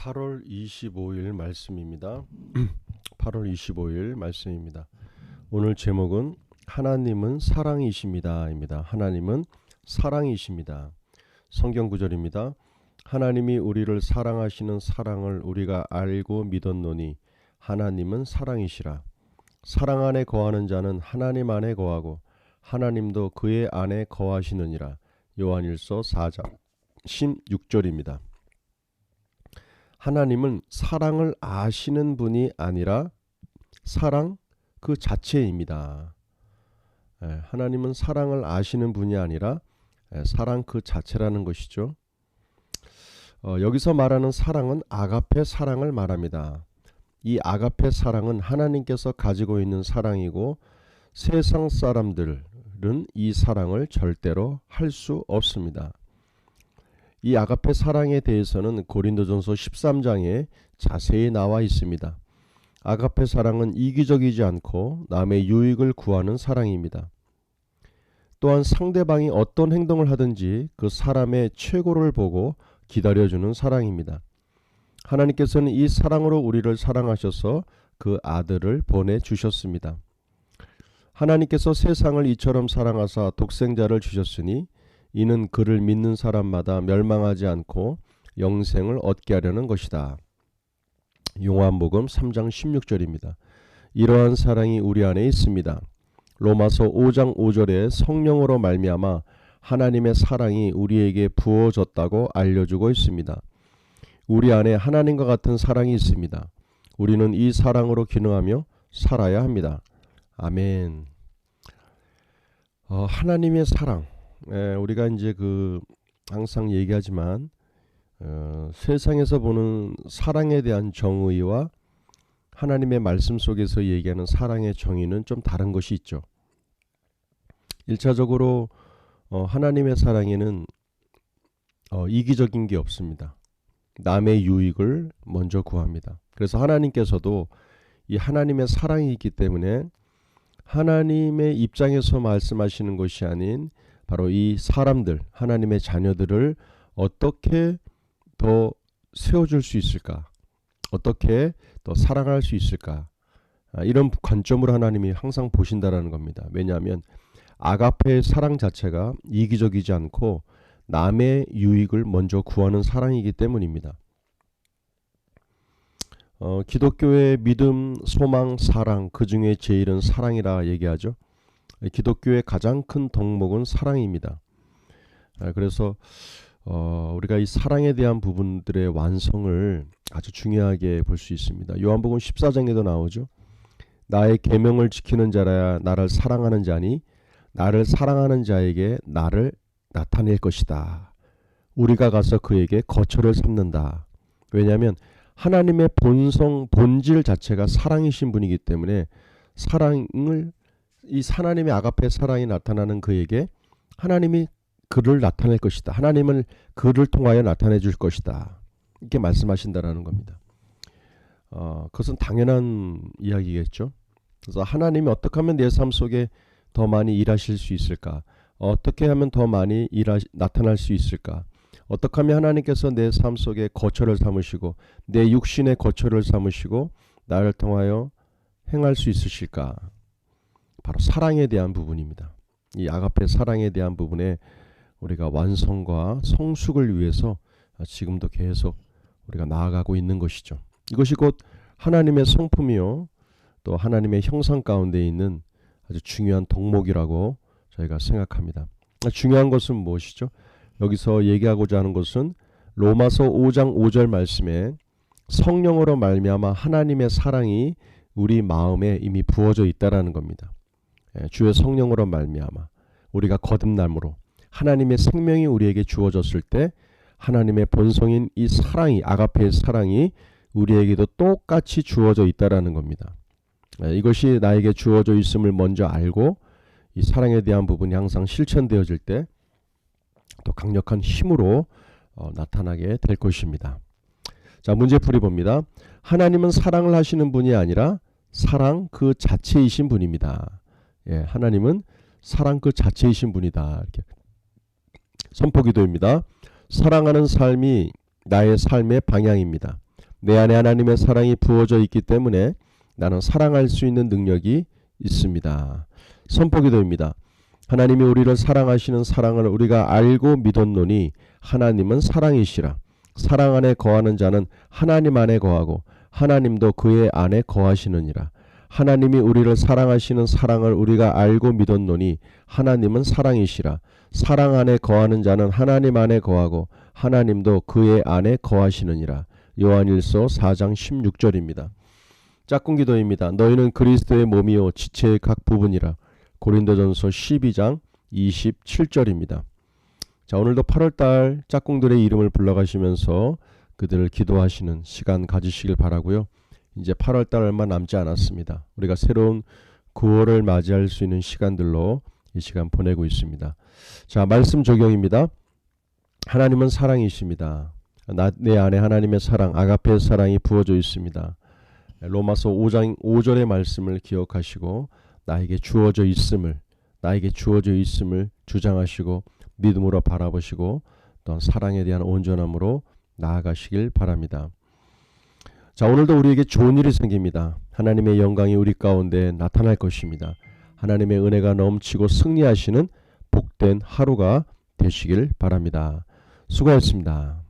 8월 25일 말씀입니다. 8월 25일 말씀입니다. 오늘 제목은 하나님은 사랑이십니다입니다. 하나님은 사랑이십니다. 성경 구절입니다. 하나님이 우리를 사랑하시는 사랑을 우리가 알고 믿었노니 하나님은 사랑이시라. 사랑 안에 거하는 자는 하나님 안에 거하고 하나님도 그의 안에 거하시느니라. 요한일서 4장 16절입니다. 하나님은 사랑을 아시는 분이 아니라 사랑 그 자체입니다. 하나님은 사랑을 아시는 분이 아니라 사랑 그 자체라는 것이죠. 여기서 말하는 사랑은 아가페 사랑을 말합니다. 이 아가페 사랑은 하나님께서 가지고 있는 사랑이고 세상 사람들은 이 사랑을 절대로 할 수 없습니다. 이 아가페 사랑에 대해서는 고린도전서 13장에 자세히 나와 있습니다. 아가페 사랑은 이기적이지 않고 남의 유익을 구하는 사랑입니다. 또한 상대방이 어떤 행동을 하든지 그 사람의 최고를 보고 기다려주는 사랑입니다. 하나님께서는 이 사랑으로 우리를 사랑하셔서 그 아들을 보내주셨습니다. 하나님께서 세상을 이처럼 사랑하사 독생자를 주셨으니 이는 그를 믿는 사람마다 멸망하지 않고 영생을 얻게 하려는 것이다. 요한복음 3장 16절입니다. 이러한 사랑이 우리 안에 있습니다. 로마서 5장 5절에 성령으로 말미암아 하나님의 사랑이 우리에게 부어졌다고 알려주고 있습니다. 우리 안에 하나님과 같은 사랑이 있습니다. 우리는 이 사랑으로 기능하며 살아야 합니다. 아멘. 하나님의 사랑. 우리가 이제 항상 얘기하지만 세상에서 보는 사랑에 대한 정의와 하나님의 말씀 속에서 얘기하는 사랑의 정의는 좀 다른 것이 있죠. 1차적으로 하나님의 사랑에는 이기적인 게 없습니다. 남의 유익을 먼저 구합니다. 그래서 하나님께서도 이 하나님의 사랑이 있기 때문에 하나님의 입장에서 말씀하시는 것이 아닌 바로 이 사람들, 하나님의 자녀들을 어떻게 더 세워줄 수 있을까? 어떻게 더 사랑할 수 있을까? 이런 관점으로 하나님이 항상 보신다라는 겁니다. 왜냐하면 아가페의 사랑 자체가 이기적이지 않고 남의 유익을 먼저 구하는 사랑이기 때문입니다. 기독교의 믿음, 소망, 사랑, 그 중에 제일은 사랑이라 얘기하죠. 기독교의 가장 큰 덕목은 사랑입니다. 그래서 우리가 이 사랑에 대한 부분들의 완성을 아주 중요하게 볼 수 있습니다. 요한복음 14장에도 나오죠. 나의 계명을 지키는 자라야 나를 사랑하는 자니 나를 사랑하는 자에게 나를 나타낼 것이다. 우리가 가서 그에게 거처를 삼는다. 왜냐하면 하나님의 본질 자체가 사랑이신 분이기 때문에 이 하나님의 아가페 사랑이 나타나는 그에게 하나님이 그를 나타낼 것이다. 하나님을 그를 통하여 나타내 줄 것이다. 이렇게 말씀하신다라는 겁니다. 그것은 당연한 이야기겠죠. 그래서 하나님이 어떻게 하면 내 삶 속에 더 많이 일하실 수 있을까? 어떻게 하면 더 많이 나타날 수 있을까? 어떻게 하면 하나님께서 내 삶 속에 거처를 삼으시고 내 육신의 거처를 삼으시고 나를 통하여 행할 수 있으실까? 바로 사랑에 대한 부분입니다. 이 아가페 사랑에 대한 부분에 우리가 완성과 성숙을 위해서 지금도 계속 우리가 나아가고 있는 것이죠. 이것이 곧 하나님의 성품이요 또 하나님의 형상 가운데 있는 아주 중요한 덕목이라고 저희가 생각합니다. 중요한 것은 무엇이죠? 여기서 얘기하고자 하는 것은 로마서 5장 5절 말씀에 성령으로 말미암아 하나님의 사랑이 우리 마음에 이미 부어져 있다라는 겁니다. 주의 성령으로 말미암아 우리가 거듭남으로 하나님의 생명이 우리에게 주어졌을 때 하나님의 본성인 이 사랑이 아가페의 사랑이 우리에게도 똑같이 주어져 있다라는 겁니다. 이것이 나에게 주어져 있음을 먼저 알고 이 사랑에 대한 부분이 항상 실천되어질 때 또 강력한 힘으로 나타나게 될 것입니다. 자, 문제풀이 봅니다. 하나님은 사랑을 하시는 분이 아니라 사랑 그 자체이신 분입니다. 하나님은 사랑 그 자체이신 분이다. 이렇게 선포기도입니다. 사랑하는 삶이 나의 삶의 방향입니다. 내 안에 하나님의 사랑이 부어져 있기 때문에 나는 사랑할 수 있는 능력이 있습니다. 선포기도입니다. 하나님이 우리를 사랑하시는 사랑을 우리가 알고 믿었노니 하나님은 사랑이시라. 사랑 안에 거하는 자는 하나님 안에 거하고 하나님도 그의 안에 거하시느니라. 하나님이 우리를 사랑하시는 사랑을 우리가 알고 믿었노니 하나님은 사랑이시라. 사랑 안에 거하는 자는 하나님 안에 거하고 하나님도 그의 안에 거하시느니라. 요한일서 4장 16절입니다. 짝꿍 기도입니다. 너희는 그리스도의 몸이요 지체의 각 부분이라. 고린도전서 12장 27절입니다. 자, 오늘도 8월달 짝꿍들의 이름을 불러가시면서 그들을 기도하시는 시간 가지시길 바라고요. 이제 8월달 얼마 남지 않았습니다. 우리가 새로운 9월을 맞이할 수 있는 시간들로 이 시간 보내고 있습니다. 자, 말씀 적용입니다. 하나님은 사랑이십니다. 내 안에 하나님의 사랑, 아가페의 사랑이 부어져 있습니다. 로마서 5장 5절의 말씀을 기억하시고 나에게 주어져 있음을 주장하시고 믿음으로 바라보시고 또한 사랑에 대한 온전함으로 나아가시길 바랍니다. 자, 오늘도 우리에게 좋은 일이 생깁니다. 하나님의 영광이 우리 가운데 나타날 것입니다. 하나님의 은혜가 넘치고 승리하시는 복된 하루가 되시길 바랍니다. 수고하셨습니다.